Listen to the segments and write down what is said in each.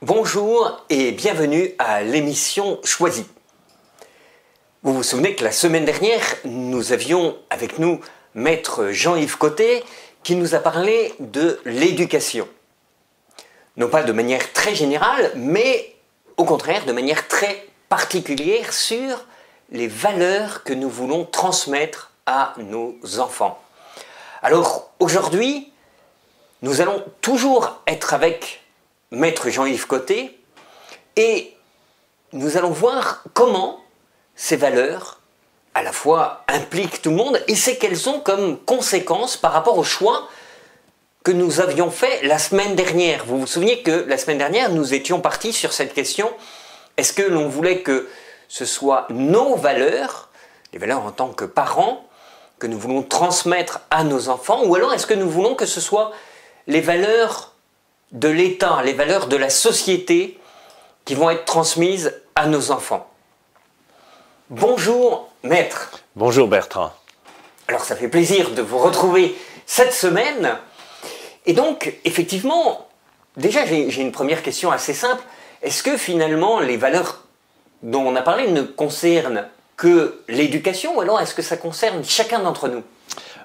Bonjour et bienvenue à l'émission Choisie. Vous vous souvenez que la semaine dernière, nous avions avec nous Maître Jean-Yves Côté qui nous a parlé de l'éducation. Non pas de manière très générale, mais au contraire de manière très particulière sur les valeurs que nous voulons transmettre à nos enfants. Alors aujourd'hui, nous allons toujours être avec Maître Jean-Yves Côté et nous allons voir comment ces valeurs à la fois impliquent tout le monde et c'est qu'elles ont comme conséquence par rapport au choix que nous avions fait la semaine dernière. Vous vous souvenez que la semaine dernière, nous étions partis sur cette question, est-ce que l'on voulait que ce soit nos valeurs, les valeurs en tant que parents, que nous voulons transmettre à nos enfants, ou alors est-ce que nous voulons que ce soit les valeurs de l'État, les valeurs de la société qui vont être transmises à nos enfants. Bonjour Maître. Bonjour Bertrand. Alors ça fait plaisir de vous retrouver cette semaine. Et donc effectivement, déjà j'ai une première question assez simple. Est-ce que finalement les valeurs dont on a parlé ne concernent que l'éducation ou alors est-ce que ça concerne chacun d'entre nous ?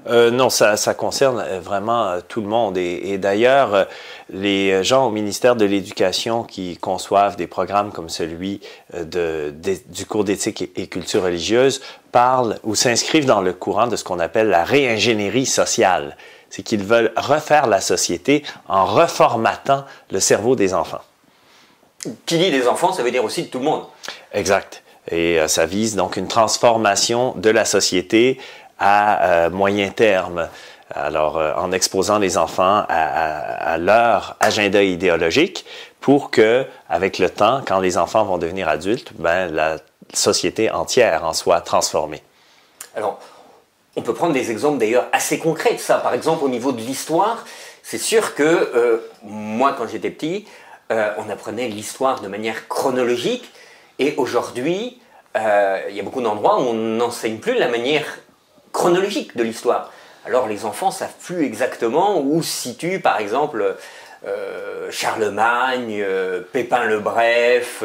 Non, ça concerne vraiment tout le monde. Et d'ailleurs, les gens au ministère de l'Éducation qui conçoivent des programmes comme celui du cours d'éthique et culture religieuse parlent ou s'inscrivent dans le courant de ce qu'on appelle la réingénierie sociale. C'est qu'ils veulent refaire la société en reformatant le cerveau des enfants. Qui dit des enfants, ça veut dire aussi de tout le monde. Exact. Et ça vise donc une transformation de la société à moyen terme. Alors, en exposant les enfants à leur agenda idéologique pour que, avec le temps, quand les enfants vont devenir adultes, la société entière en soit transformée. Alors, on peut prendre des exemples d'ailleurs assez concrets de ça. Par exemple, au niveau de l'histoire, c'est sûr que moi, quand j'étais petit, on apprenait l'histoire de manière chronologique et aujourd'hui, il y a beaucoup d'endroits où on n'enseigne plus la manière chronologique de l'histoire. Alors les enfants ne savent plus exactement où se situe par exemple Charlemagne, Pépin le Bref.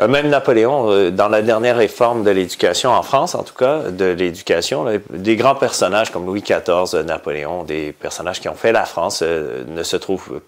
Même Napoléon, dans la dernière réforme de l'éducation en France, en tout cas, de l'éducation, des grands personnages comme Louis XIV, Napoléon, des personnages qui ont fait la France, ne se trouvent,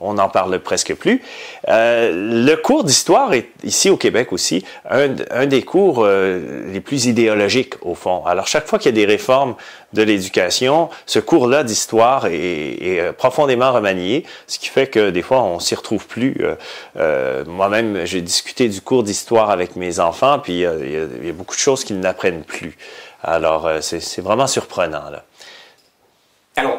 on n'en parle presque plus. Le cours d'histoire est, ici au Québec aussi, un des cours les plus idéologiques au fond. Alors chaque fois qu'il y a des réformes de l'éducation, ce cours-là d'histoire est profondément remanié, ce qui fait que des fois on s'y retrouve plus. Moi-même, j'ai discuté du cours d'histoire avec mes enfants, puis il y a beaucoup de choses qu'ils n'apprennent plus. Alors c'est vraiment surprenant, là. Alors,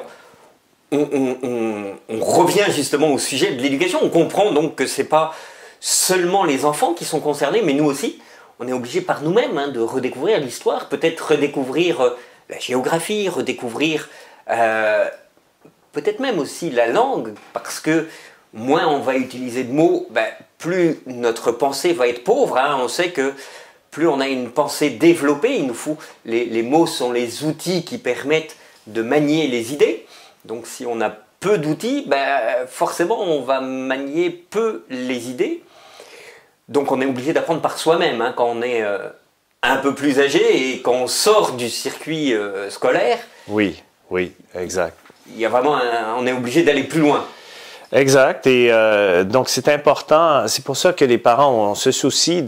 on revient justement au sujet de l'éducation. On comprend donc que ce n'est pas seulement les enfants qui sont concernés, mais nous aussi. On est obligé par nous-mêmes de redécouvrir l'histoire, peut-être redécouvrir la géographie, redécouvrir peut-être même aussi la langue, parce que moins on va utiliser de mots, plus notre pensée va être pauvre. On sait que plus on a une pensée développée, il nous faut les mots sont les outils qui permettent de manier les idées. Donc si on a peu d'outils, forcément on va manier peu les idées. Donc on est obligé d'apprendre par soi-même quand on est un peu plus âgé et quand on sort du circuit scolaire. Oui, exact. Il y a vraiment on est obligé d'aller plus loin. Exact. Et donc, c'est important. C'est pour ça que les parents ont ce souci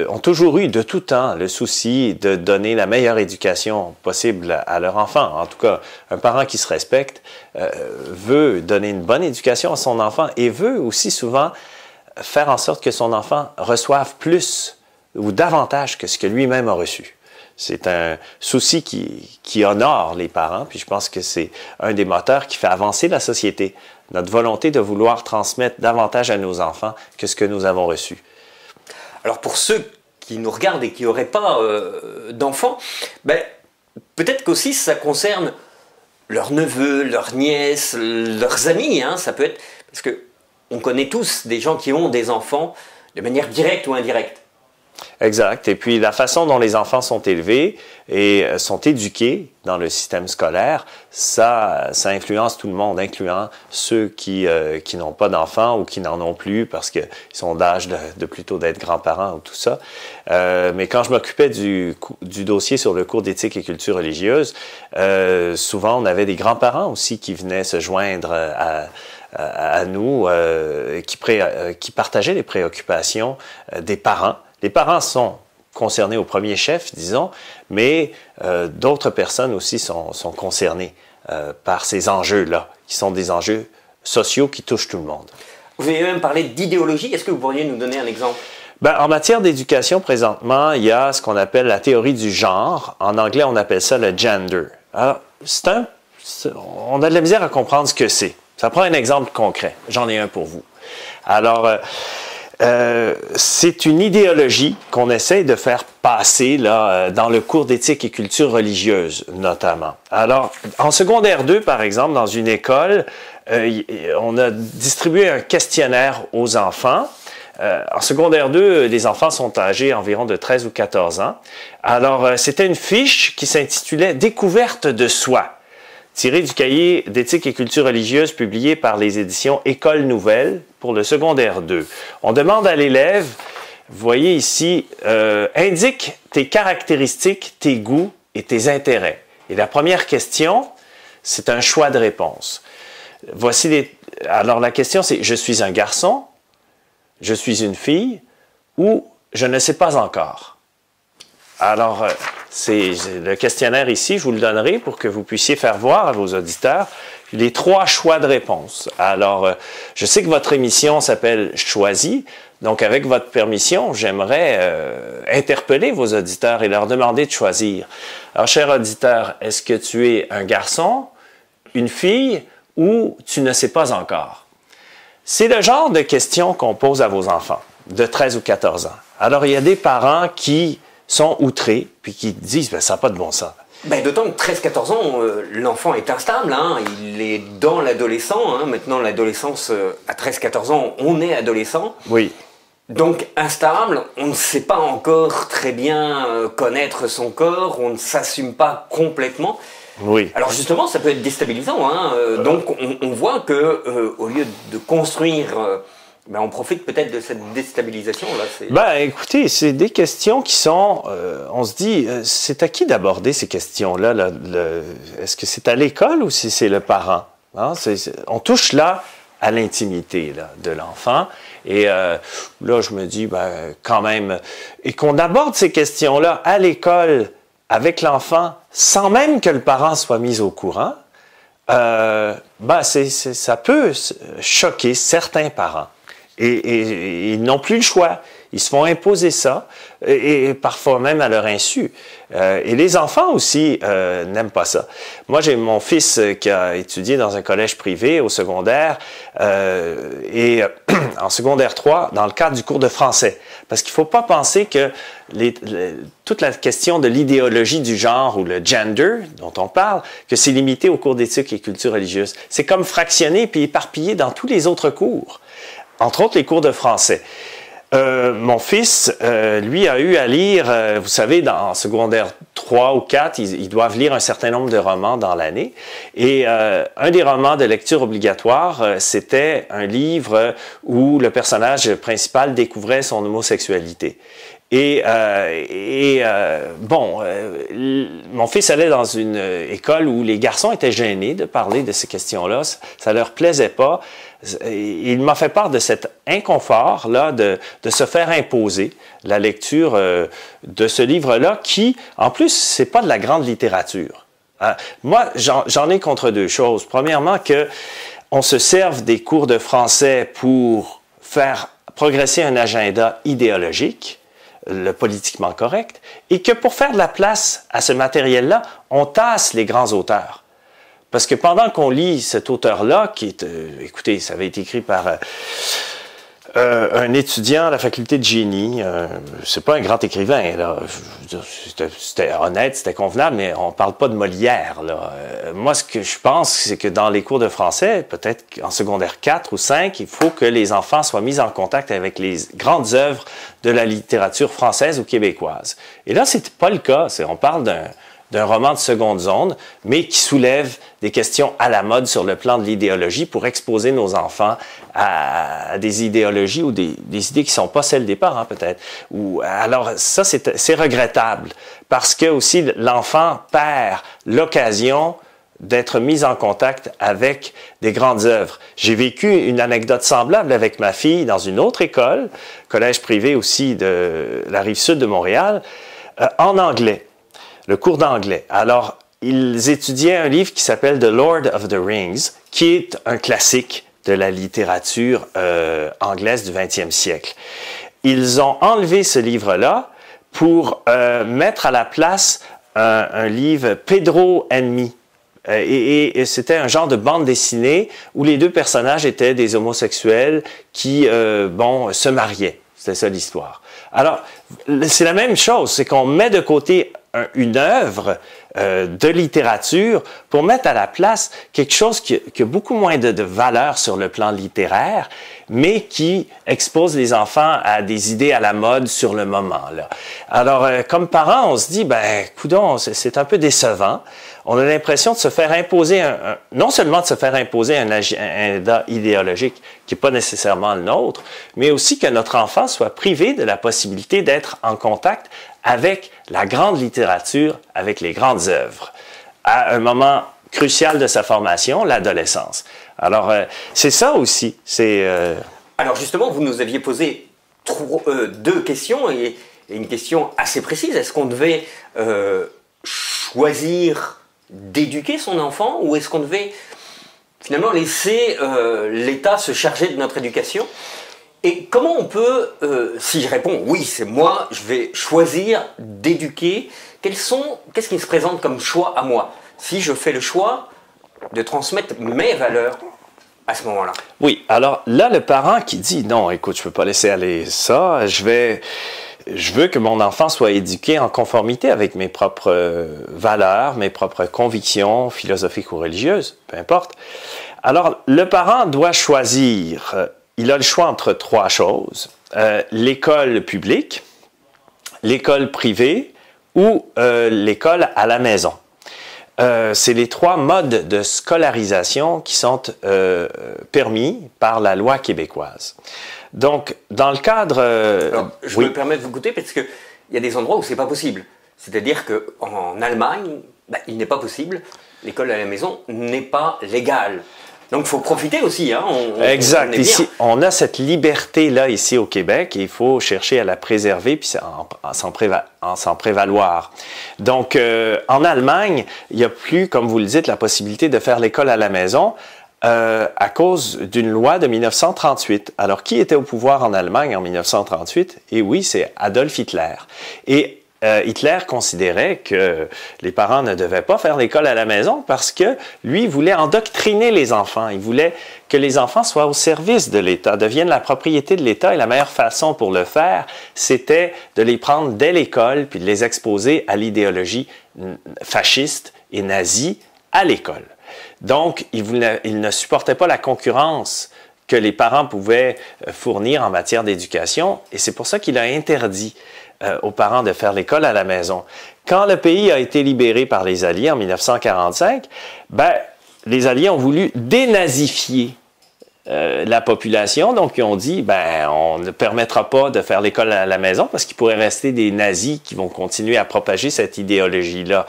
ont toujours eu de tout temps le souci de donner la meilleure éducation possible à leur enfant. En tout cas, un parent qui se respecte veut donner une bonne éducation à son enfant et veut aussi souvent faire en sorte que son enfant reçoive plus ou davantage que ce que lui-même a reçu. C'est un souci qui honore les parents, puis je pense que c'est un des moteurs qui fait avancer la société. Notre volonté de vouloir transmettre davantage à nos enfants que ce que nous avons reçu. Alors pour ceux qui nous regardent et qui n'auraient pas d'enfants, peut-être qu'aussi ça concerne leurs neveux, leurs nièces, leurs amis. Ça peut être parce que on connaît tous des gens qui ont des enfants de manière directe ou indirecte. Exact. Et puis, la façon dont les enfants sont élevés et sont éduqués dans le système scolaire, ça influence tout le monde, incluant ceux qui n'ont pas d'enfants ou qui n'en ont plus parce qu'ils sont d'âge de plutôt d'être grands-parents ou tout ça. Mais quand je m'occupais du dossier sur le cours d'éthique et culture religieuse, souvent, on avait des grands-parents aussi qui venaient se joindre à nous, qui partageaient les préoccupations des parents. Les parents sont concernés au premier chef, disons, mais d'autres personnes aussi sont concernées par ces enjeux-là, qui sont des enjeux sociaux qui touchent tout le monde. Vous avez même parlé d'idéologie. Est-ce que vous pourriez nous donner un exemple? Ben, en matière d'éducation, présentement, il y a ce qu'on appelle la théorie du genre. En anglais, on appelle ça le gender. Alors, on a de la misère à comprendre ce que c'est. Ça prend un exemple concret. J'en ai un pour vous. Alors, c'est une idéologie qu'on essaie de faire passer là, dans le cours d'éthique et culture religieuse, notamment. Alors, en secondaire 2, par exemple, dans une école, on a distribué un questionnaire aux enfants. En secondaire 2, les enfants sont âgés environ de 13 ou 14 ans. Alors, c'était une fiche qui s'intitulait « Découverte de soi ». Tiré du cahier d'éthique et culture religieuse publié par les éditions École Nouvelle pour le secondaire 2. On demande à l'élève, vous voyez ici, indique tes caractéristiques, tes goûts et tes intérêts. Et la première question, c'est un choix de réponse. Alors la question c'est, je suis un garçon, je suis une fille ou je ne sais pas encore. Alors, c'est le questionnaire ici, je vous le donnerai pour que vous puissiez faire voir à vos auditeurs les 3 choix de réponse. Alors, je sais que votre émission s'appelle « Choisis », donc avec votre permission, j'aimerais interpeller vos auditeurs et leur demander de choisir. Alors, cher auditeur, est-ce que tu es un garçon, une fille ou tu ne sais pas encore? C'est le genre de questions qu'on pose à vos enfants de 13 ou 14 ans. Alors, il y a des parents qui sont outrés, puis qui disent ben, « ça n'a pas de bon sens ». Ben, d'autant que 13-14 ans, l'enfant est instable, hein, il est dans l'adolescent. Hein, maintenant, l'adolescence, à 13-14 ans, on est adolescent. Oui. Donc, instable, on ne sait pas encore très bien connaître son corps, on ne s'assume pas complètement. Oui. Alors justement, ça peut être déstabilisant. Hein, donc, on voit que au lieu de construire... Ben, on profite peut-être de cette déstabilisation là. Ben, écoutez, c'est des questions qui sont, on se dit, c'est à qui d'aborder ces questions-là? Est-ce que c'est à l'école ou si c'est le parent? Hein? On touche là à l'intimité de l'enfant. Et là, je me dis, ben, quand même, et qu'on aborde ces questions-là à l'école avec l'enfant sans même que le parent soit mis au courant, ben, ça peut choquer certains parents. Et ils n'ont plus le choix. Ils se font imposer ça, et parfois même à leur insu. Et les enfants aussi n'aiment pas ça. Moi, j'ai mon fils qui a étudié dans un collège privé au secondaire, et en secondaire 3, dans le cadre du cours de français. Parce qu'il ne faut pas penser que toute la question de l'idéologie du genre ou le gender dont on parle, que c'est limité au cours d'éthique et culture religieuse. C'est comme fractionné puis éparpillé dans tous les autres cours. Entre autres, les cours de français. Mon fils, lui, a eu à lire, vous savez, en secondaire 3 ou 4, ils doivent lire un certain nombre de romans dans l'année. Et un des romans de lecture obligatoire, c'était un livre où le personnage principal découvrait son homosexualité. Mon fils allait dans une école où les garçons étaient gênés de parler de ces questions-là. Ça leur plaisait pas. Il m'a fait part de cet inconfort-là de se faire imposer la lecture de ce livre-là qui, en plus, c'est pas de la grande littérature. Moi, j'en ai contre 2 choses. Premièrement, qu'on se serve des cours de français pour faire progresser un agenda idéologique, le politiquement correct, et que pour faire de la place à ce matériel-là, on tasse les grands auteurs. Parce que pendant qu'on lit cet auteur-là, qui est, écoutez, ça avait été écrit par Un étudiant à la faculté de génie, c'est pas un grand écrivain, là. C'était honnête, c'était convenable, mais on parle pas de Molière, là. Moi, ce que je pense, c'est que dans les cours de français, peut-être en secondaire 4 ou 5, il faut que les enfants soient mis en contact avec les grandes œuvres de la littérature française ou québécoise. Et là, c'est pas le cas. On parle d'un roman de seconde zone, mais qui soulève des questions à la mode sur le plan de l'idéologie pour exposer nos enfants à des idéologies ou des idées qui ne sont pas celles des parents, peut-être. Alors, ça, c'est regrettable, parce que aussi l'enfant perd l'occasion d'être mis en contact avec des grandes œuvres. J'ai vécu une anecdote semblable avec ma fille dans une autre école, collège privé aussi de la Rive-Sud de Montréal, en anglais. Le cours d'anglais. Alors, ils étudiaient un livre qui s'appelle The Lord of the Rings, qui est un classique de la littérature anglaise du 20e siècle. Ils ont enlevé ce livre-là pour mettre à la place un livre Pedro and Me. Et c'était un genre de bande dessinée où les deux personnages étaient des homosexuels qui, se mariaient. C'était ça l'histoire. Alors, c'est la même chose, c'est qu'on met de côté une œuvre de littérature pour mettre à la place quelque chose qui a beaucoup moins de valeur sur le plan littéraire, mais qui expose les enfants à des idées à la mode sur le moment, là. Alors, comme parents, on se dit, coudonc, c'est un peu décevant. On a l'impression de se faire imposer, non seulement de se faire imposer un agenda idéologique qui n'est pas nécessairement le nôtre, mais aussi que notre enfant soit privé de la possibilité d'être en contact avec la grande littérature, avec les grandes œuvres, à un moment crucial de sa formation, l'adolescence. Alors, c'est ça aussi. Alors justement, vous nous aviez posé deux questions et une question assez précise. Est-ce qu'on devait choisir d'éduquer son enfant ou est-ce qu'on devait finalement laisser l'État se charger de notre éducation? Et comment on peut, si je réponds oui, c'est moi, je vais choisir d'éduquer, qu'est-ce qui se présente comme choix à moi si je fais le choix de transmettre mes valeurs à ce moment-là? Oui, alors là, le parent qui dit non, écoute, je ne peux pas laisser aller ça, je veux que mon enfant soit éduqué en conformité avec mes propres valeurs, mes propres convictions philosophiques ou religieuses, peu importe. Alors, le parent doit choisir. Il a le choix entre trois choses. L'école publique, l'école privée ou l'école à la maison. C'est les trois modes de scolarisation qui sont permis par la loi québécoise. Donc, dans le cadre... Alors, je me permets de vous goûter parce qu'il y a des endroits où ce n'est pas possible. C'est-à-dire qu'en Allemagne, il n'est pas possible. L'école à la maison n'est pas légale. Donc, il faut profiter aussi. Hein, exact. Ici, on a cette liberté-là ici au Québec et il faut chercher à la préserver puis s'en prévaloir. Donc, en Allemagne, il n'y a plus, comme vous le dites, la possibilité de faire l'école à la maison à cause d'une loi de 1938. Alors, qui était au pouvoir en Allemagne en 1938? Et oui, c'est Adolf Hitler. Et Hitler considérait que les parents ne devaient pas faire l'école à la maison parce que lui voulait endoctriner les enfants. Il voulait que les enfants soient au service de l'État, deviennent la propriété de l'État. Et la meilleure façon pour le faire, c'était de les prendre dès l'école puis de les exposer à l'idéologie fasciste et nazie à l'école. Donc, il ne supportait pas la concurrence que les parents pouvaient fournir en matière d'éducation et c'est pour ça qu'il a interdit aux parents de faire l'école à la maison. Quand le pays a été libéré par les Alliés en 1945, les Alliés ont voulu dénazifier la population. Donc, ils ont dit, on ne permettra pas de faire l'école à la maison parce qu'il pourrait rester des nazis qui vont continuer à propager cette idéologie-là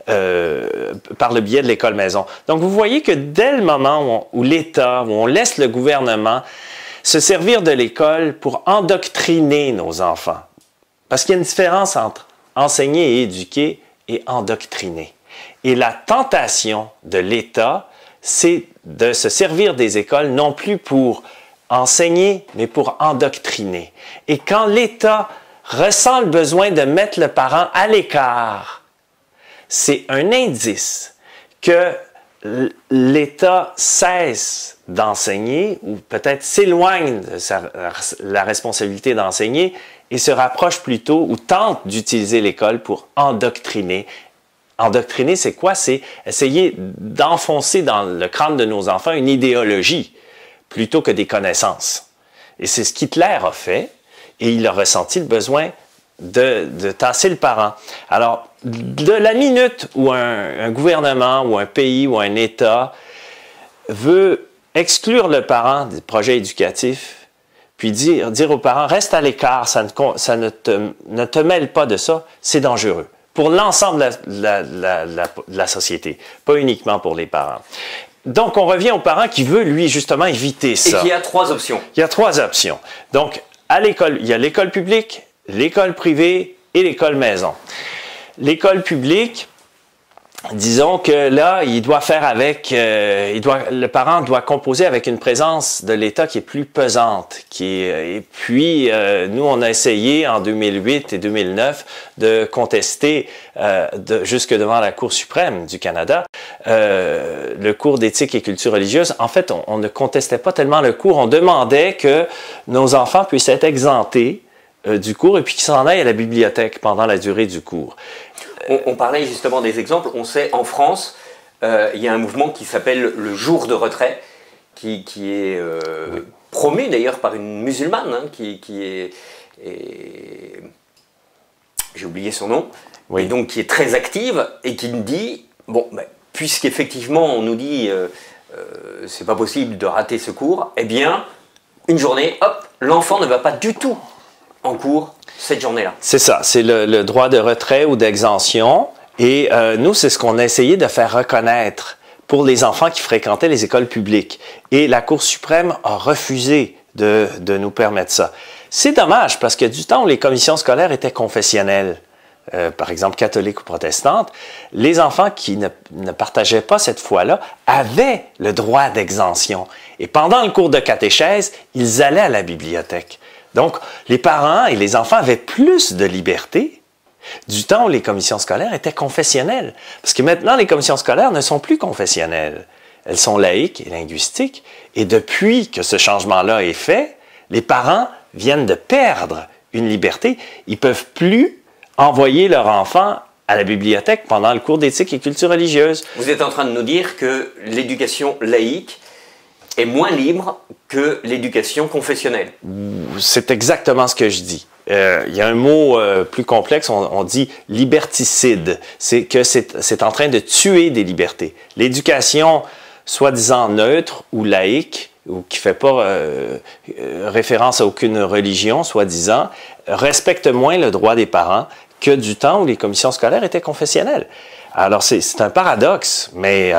par le biais de l'école maison. Donc, vous voyez que dès le moment où l'État, où on laisse le gouvernement se servir de l'école pour endoctriner nos enfants, parce qu'il y a une différence entre enseigner et éduquer et endoctriner. Et la tentation de l'État, c'est de se servir des écoles non plus pour enseigner, mais pour endoctriner. Et quand l'État ressent le besoin de mettre le parent à l'écart, c'est un indice que l'État cesse d'enseigner ou peut-être s'éloigne de la responsabilité d'enseigner et se rapproche plutôt ou tente d'utiliser l'école pour endoctriner. Endoctriner, c'est quoi? C'est essayer d'enfoncer dans le crâne de nos enfants une idéologie plutôt que des connaissances. Et c'est ce qu'Hitler a fait et il a ressenti le besoin de tasser le parent. Alors, de la minute où un gouvernement ou un pays ou un État veut exclure le parent des projets éducatifs, puis dire aux parents, reste à l'écart, ne te mêle pas de ça, c'est dangereux. Pour l'ensemble de la société, pas uniquement pour les parents. Donc, on revient au parent qui veut, lui, justement, éviter ça. Et qui a 3 options. Il y a 3 options. Donc, à l'école, il y a l'école publique, l'école privée et l'école maison. L'école publique, disons que là, il doit faire avec, le parent doit composer avec une présence de l'État qui est plus pesante. Et puis, nous, on a essayé en 2008 et 2009 de contester jusque devant la Cour suprême du Canada le cours d'éthique et culture religieuse. En fait, on ne contestait pas tellement le cours, on demandait que nos enfants puissent être exemptés du cours et puis qu'ils s'en aillent à la bibliothèque pendant la durée du cours. On parlait justement des exemples. On sait, en France, il y a un mouvement qui s'appelle le jour de retrait, qui est promu d'ailleurs par une musulmane, hein, qui est j'ai oublié son nom, oui. Et donc qui est très active et qui nous dit, bon, ben, puisqu'effectivement on nous dit c'est pas possible de rater ce cours, eh bien, une journée, hop, l'enfant ne va pas du tout en cours cette journée-là. C'est ça, c'est le droit de retrait ou d'exemption. Et nous, c'est ce qu'on a essayé de faire reconnaître pour les enfants qui fréquentaient les écoles publiques. Et la Cour suprême a refusé de nous permettre ça. C'est dommage parce que du temps où les commissions scolaires étaient confessionnelles, par exemple catholiques ou protestantes, les enfants qui ne partageaient pas cette foi-là avaient le droit d'exemption. Et pendant le cours de catéchèse, ils allaient à la bibliothèque. Donc, les parents et les enfants avaient plus de liberté du temps où les commissions scolaires étaient confessionnelles. Parce que maintenant, les commissions scolaires ne sont plus confessionnelles. Elles sont laïques et linguistiques. Et depuis que ce changement-là est fait, les parents viennent de perdre une liberté. Ils ne peuvent plus envoyer leur enfant à la bibliothèque pendant le cours d'éthique et culture religieuse. Vous êtes en train de nous dire que l'éducation laïque est moins libre que l'éducation confessionnelle. C'est exactement ce que je dis. Il y a un mot plus complexe, on dit liberticide. C'est que c'est en train de tuer des libertés. L'éducation, soi-disant neutre ou laïque, ou qui ne fait pas référence à aucune religion, soi-disant, respecte moins le droit des parents que du temps où les commissions scolaires étaient confessionnelles. Alors, c'est un paradoxe, mais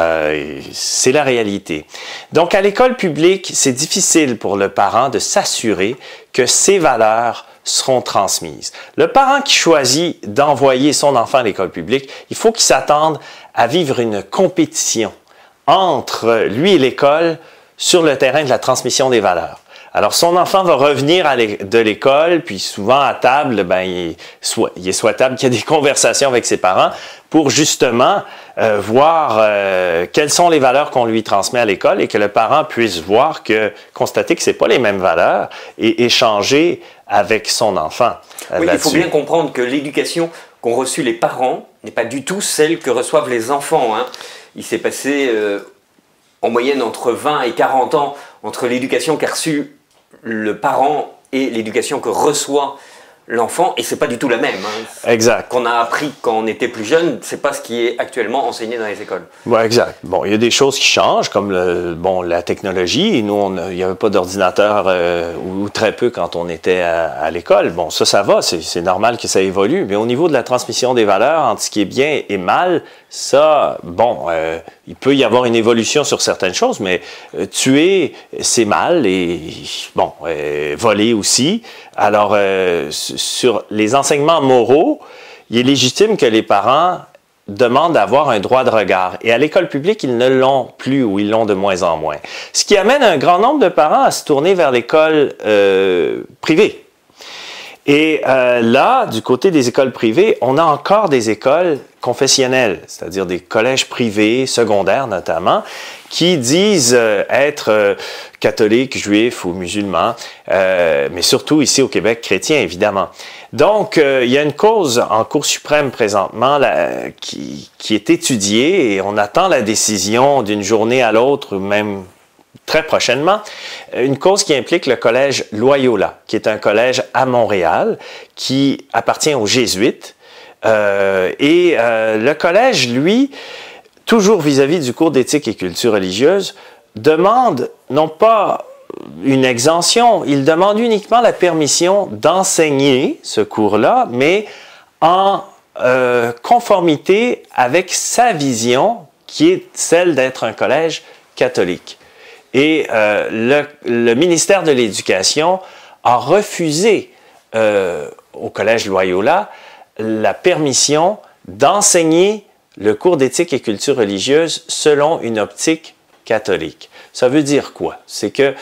c'est la réalité. Donc, à l'école publique, c'est difficile pour le parent de s'assurer que ses valeurs seront transmises. Le parent qui choisit d'envoyer son enfant à l'école publique, il faut qu'il s'attende à vivre une compétition entre lui et l'école sur le terrain de la transmission des valeurs. Alors, son enfant va revenir de l'école, puis souvent à table, ben, il est souhaitable qu'il y ait des conversations avec ses parents pour justement voir quelles sont les valeurs qu'on lui transmet à l'école et que le parent puisse constater que ce n'est pas les mêmes valeurs et échanger avec son enfant. Oui, il faut bien comprendre que l'éducation qu'ont reçue les parents n'est pas du tout celle que reçoivent les enfants, hein. Il s'est passé en moyenne entre 20 et 40 ans entre l'éducation qu'a reçue le parent et l'éducation que reçoit l'enfant, et c'est pas du tout la même. Hein. Exact. Qu'on a appris quand on était plus jeune, c'est pas ce qui est actuellement enseigné dans les écoles. Oui, exact. Bon, il y a des choses qui changent, comme la technologie. Nous, il n'y avait pas d'ordinateur ou très peu quand on était à l'école. Bon, ça va, c'est normal que ça évolue. Mais au niveau de la transmission des valeurs entre ce qui est bien et mal, ça, bon, il peut y avoir une évolution sur certaines choses, mais tuer, c'est mal, et bon, voler aussi. Alors, sur les enseignements moraux, il est légitime que les parents demandent d'avoir un droit de regard. Et à l'école publique, ils ne l'ont plus ou ils l'ont de moins en moins. Ce qui amène un grand nombre de parents à se tourner vers l'école privée. Et là, du côté des écoles privées, on a encore des écoles confessionnelles, c'est-à-dire des collèges privés, secondaires notamment, qui disent être catholiques, juifs ou musulmans, mais surtout ici au Québec, chrétiens, évidemment. Donc, il y a une cause en Cour suprême présentement qui est étudiée et on attend la décision d'une journée à l'autre, même très prochainement, une cause qui implique le collège Loyola, qui est un collège à Montréal, qui appartient aux Jésuites. Le collège, lui, toujours vis-à-vis du cours d'éthique et culture religieuse, demande non pas une exemption, il demande uniquement la permission d'enseigner ce cours-là, mais en conformité avec sa vision, qui est celle d'être un collège catholique. Et le ministère de l'Éducation a refusé au Collège Loyola la permission d'enseigner le cours d'éthique et culture religieuse selon une optique catholique. Ça veut dire quoi? C'est que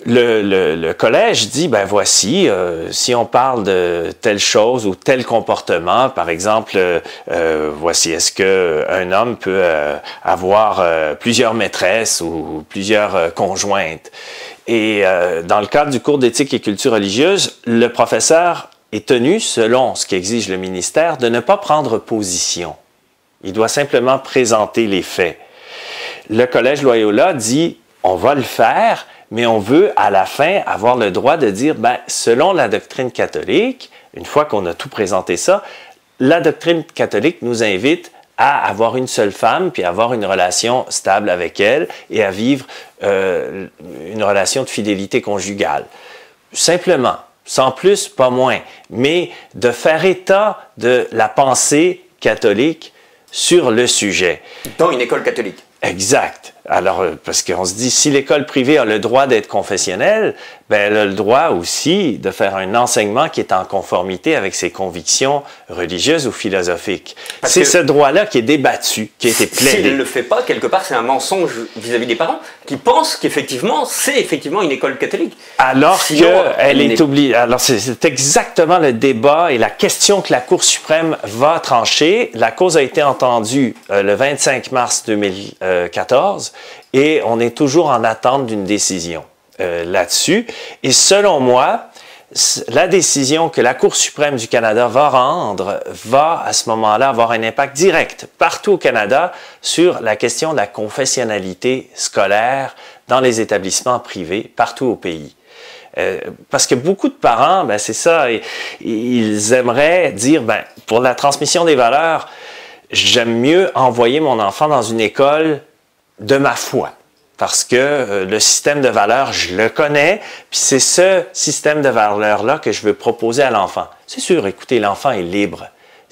le collège dit, ben voici, si on parle de telle chose ou tel comportement, par exemple, voici, est-ce qu'un homme peut avoir plusieurs maîtresses ou plusieurs conjointes? Et dans le cadre du cours d'éthique et culture religieuse, le professeur est tenu, selon ce qu'exige le ministère, de ne pas prendre position. Il doit simplement présenter les faits. Le Collège Loyola dit, on va le faire, mais on veut, à la fin, avoir le droit de dire, ben, selon la doctrine catholique, une fois qu'on a tout présenté ça, la doctrine catholique nous invite à avoir une seule femme, puis à avoir une relation stable avec elle, et à vivre une relation de fidélité conjugale. Simplement, sans plus, pas moins, mais de faire état de la pensée catholique sur le sujet. Dans une école catholique. Exact. Alors, parce qu'on se dit, si l'école privée a le droit d'être confessionnelle, ben, elle a le droit aussi de faire un enseignement qui est en conformité avec ses convictions religieuses ou philosophiques. C'est ce droit-là qui est débattu, qui a été plaidé. S'il ne le fait pas, quelque part, c'est un mensonge vis-à-vis des parents qui pensent qu'effectivement, c'est effectivement une école catholique. Alors qu'elle est obligée. Alors, c'est exactement le débat et la question que la Cour suprême va trancher. La cause a été entendue le 25 mars 2014 et on est toujours en attente d'une décision là-dessus. Et selon moi, la décision que la Cour suprême du Canada va rendre va à ce moment-là avoir un impact direct partout au Canada sur la question de la confessionnalité scolaire dans les établissements privés partout au pays. Parce que beaucoup de parents, ben c'est ça, ils aimeraient dire, ben, pour la transmission des valeurs, j'aime mieux envoyer mon enfant dans une école de ma foi. Parce que le système de valeurs, je le connais, puis c'est ce système de valeurs-là que je veux proposer à l'enfant. C'est sûr, écoutez, l'enfant est libre.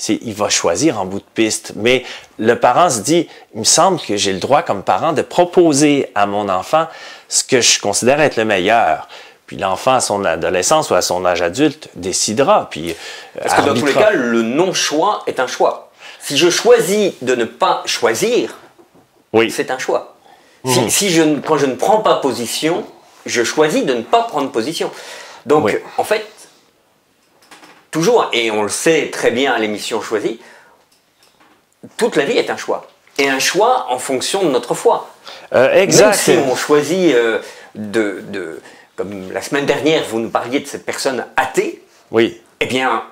Il va choisir en bout de piste, mais le parent se dit, il me semble que j'ai le droit comme parent de proposer à mon enfant ce que je considère être le meilleur. Puis l'enfant, à son adolescence ou à son âge adulte, décidera. Puis, parce que dans tous les cas, le non-choix est un choix. Si je choisis de ne pas choisir, oui, c'est un choix. Quand je ne prends pas position, je choisis de ne pas prendre position. Donc, oui, en fait, toujours, et on le sait très bien à l'émission Choisie, toute la vie est un choix. Et un choix en fonction de notre foi. Exact. Même si on choisit comme la semaine dernière, vous nous parliez de cette personne athée, oui, eh bien,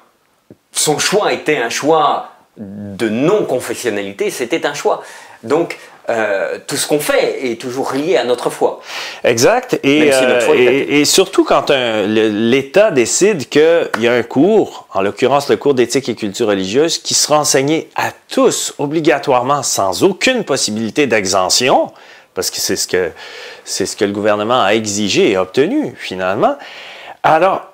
son choix était un choix de non-confessionnalité, c'était un choix. Donc, tout ce qu'on fait est toujours lié à notre foi. Exact. Et surtout quand l'État décide qu'il y a un cours, en l'occurrence le cours d'éthique et culture religieuse, qui sera enseigné à tous obligatoirement, sans aucune possibilité d'exemption, parce que c'est ce que le gouvernement a exigé et obtenu finalement. Alors,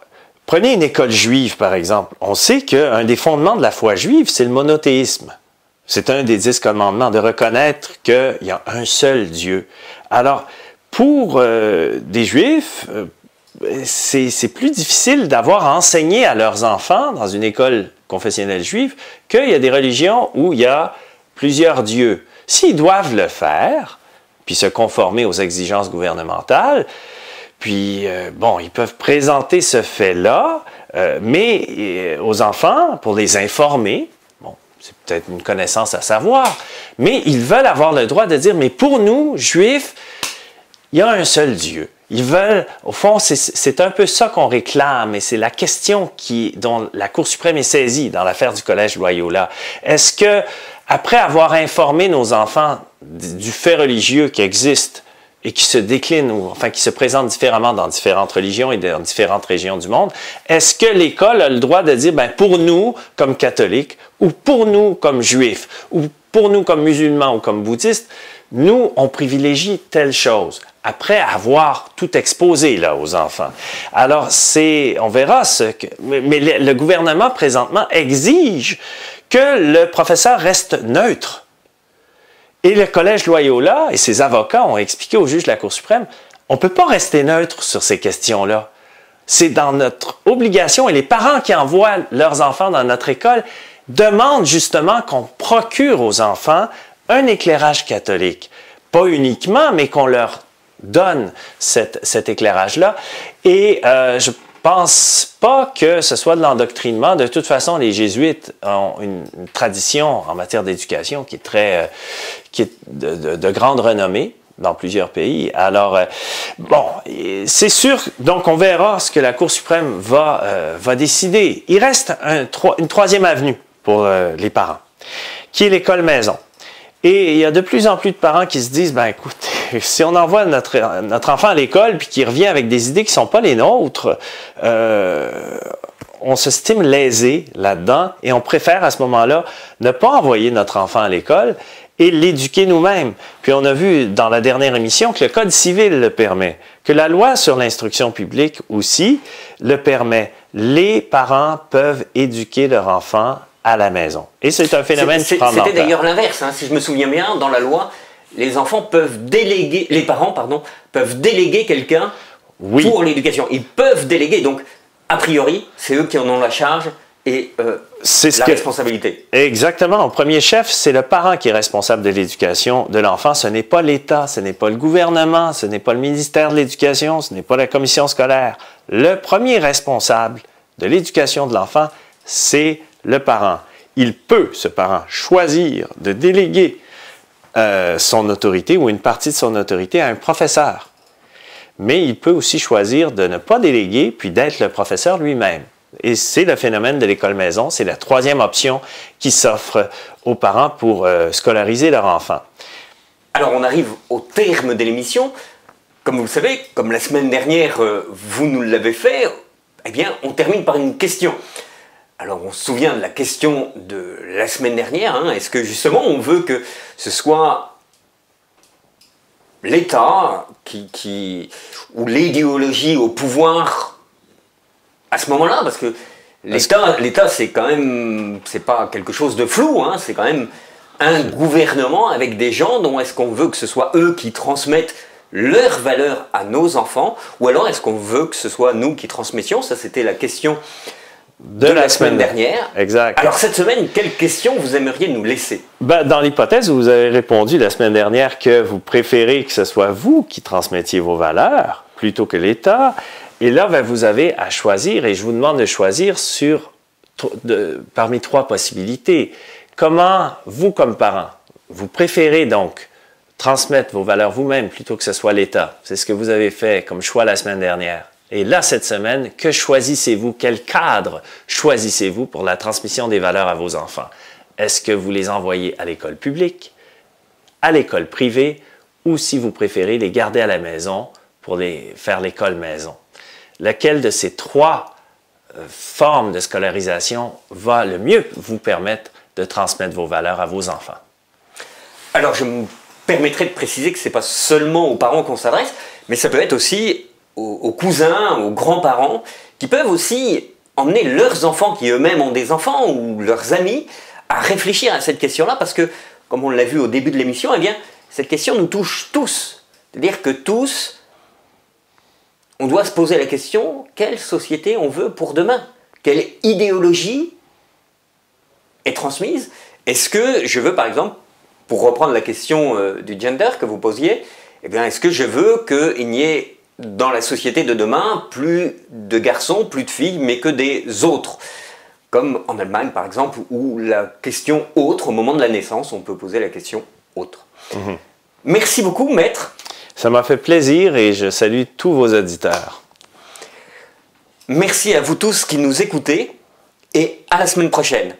prenez une école juive par exemple. On sait qu'un des fondements de la foi juive, c'est le monothéisme. C'est un des 10 commandements, de reconnaître qu'il y a un seul Dieu. Alors, pour des Juifs, c'est plus difficile d'avoir enseigné à leurs enfants, dans une école confessionnelle juive, qu'il y a des religions où il y a plusieurs dieux. S'ils doivent le faire, puis se conformer aux exigences gouvernementales, Puis, bon, ils peuvent présenter ce fait-là, mais aux enfants, pour les informer, bon, c'est peut-être une connaissance à savoir, mais ils veulent avoir le droit de dire, mais pour nous, Juifs, il y a un seul Dieu. Ils veulent, au fond, c'est un peu ça qu'on réclame, et c'est la question dont la Cour suprême est saisie dans l'affaire du Collège Loyola. Est-ce que, après avoir informé nos enfants du fait religieux qui existe et qui se décline, ou enfin qui se présente différemment dans différentes religions et dans différentes régions du monde, est-ce que l'école a le droit de dire, ben, pour nous, comme catholiques, ou pour nous, comme juifs, ou pour nous, comme musulmans ou comme bouddhistes, nous, on privilégie telle chose, après avoir tout exposé là, aux enfants. Alors, on verra mais le gouvernement, présentement, exige que le professeur reste neutre. Et le Collège Loyola et ses avocats ont expliqué au juge de la Cour suprême, on ne peut pas rester neutre sur ces questions-là. C'est dans notre obligation, et les parents qui envoient leurs enfants dans notre école demandent justement qu'on procure aux enfants un éclairage catholique. Pas uniquement, mais qu'on leur donne cet éclairage-là. Et je pense pas que ce soit de l'endoctrinement. De toute façon, les jésuites ont une tradition en matière d'éducation qui est de grande renommée dans plusieurs pays. Alors, bon, c'est sûr, donc on verra ce que la Cour suprême va décider. Il reste une troisième avenue pour les parents, qui est l'école maison. Et il y a de plus en plus de parents qui se disent, ben écoute, si on envoie notre enfant à l'école puis qu'il revient avec des idées qui ne sont pas les nôtres, on se stime lésé là-dedans et on préfère à ce moment-là ne pas envoyer notre enfant à l'école et l'éduquer nous-mêmes. Puis on a vu dans la dernière émission que le Code civil le permet, que la loi sur l'instruction publique aussi le permet. Les parents peuvent éduquer leur enfant à la maison. Et c'est un phénomène qui prend C'était d'ailleurs l'inverse, hein. Si je me souviens bien, dans la loi, les parents peuvent déléguer quelqu'un pour l'éducation. Ils peuvent déléguer, donc a priori, c'est eux qui en ont la charge et responsabilité. Exactement. Au premier chef, c'est le parent qui est responsable de l'éducation de l'enfant. Ce n'est pas l'État, ce n'est pas le gouvernement, ce n'est pas le ministère de l'Éducation, ce n'est pas la commission scolaire. Le premier responsable de l'éducation de l'enfant, c'est le parent. Il peut, ce parent, choisir de déléguer son autorité ou une partie de son autorité à un professeur. Mais il peut aussi choisir de ne pas déléguer puis d'être le professeur lui-même. Et c'est le phénomène de l'école maison. C'est la troisième option qui s'offre aux parents pour scolariser leur enfant. Alors, on arrive au terme de l'émission. Comme vous le savez, comme la semaine dernière, vous nous l'avez fait, eh bien, on termine par une question. Alors, on se souvient de la question de la semaine dernière. Hein. Est-ce que, justement, on veut que ce soit l'État ou l'idéologie au pouvoir à ce moment-là? Parce que l'État, c'est quand même, c'est pas quelque chose de flou, hein. C'est quand même un gouvernement avec des gens dont est-ce qu'on veut que ce soit eux qui transmettent leurs valeurs à nos enfants, ou alors est-ce qu'on veut que ce soit nous qui transmettions? Ça, c'était la question de la semaine dernière. Exact. Alors cette semaine, quelle question vous aimeriez nous laisser? Dans l'hypothèse où vous avez répondu la semaine dernière que vous préférez que ce soit vous qui transmettiez vos valeurs plutôt que l'État, et là, vous avez à choisir, et je vous demande de choisir parmi trois possibilités. Comment, vous comme parent, vous préférez donc transmettre vos valeurs vous-même plutôt que ce soit l'État? C'est ce que vous avez fait comme choix la semaine dernière. Et là, cette semaine, que choisissez-vous? Quel cadre choisissez-vous pour la transmission des valeurs à vos enfants? Est-ce que vous les envoyez à l'école publique, à l'école privée, ou si vous préférez les garder à la maison pour faire l'école maison? Laquelle de ces trois formes de scolarisation va le mieux vous permettre de transmettre vos valeurs à vos enfants? Alors, je me permettrai de préciser que ce n'est pas seulement aux parents qu'on s'adresse, mais ça peut être aussi aux cousins, aux grands-parents, qui peuvent aussi emmener leurs enfants, qui eux-mêmes ont des enfants, ou leurs amis, à réfléchir à cette question-là, parce que, comme on l'a vu au début de l'émission, eh bien, cette question nous touche tous. C'est-à-dire que tous, on doit se poser la question, quelle société on veut pour demain? Quelle idéologie est transmise? Est-ce que je veux, par exemple, pour reprendre la question du gender que vous posiez, eh bien, est-ce que je veux qu'il n'y ait dans la société de demain, plus de garçons, plus de filles, mais que des autres. Comme en Allemagne, par exemple, où la question autre, au moment de la naissance, on peut poser la question autre. Merci beaucoup, maître. Ça m'a fait plaisir et je salue tous vos auditeurs. Merci à vous tous qui nous écoutez et à la semaine prochaine.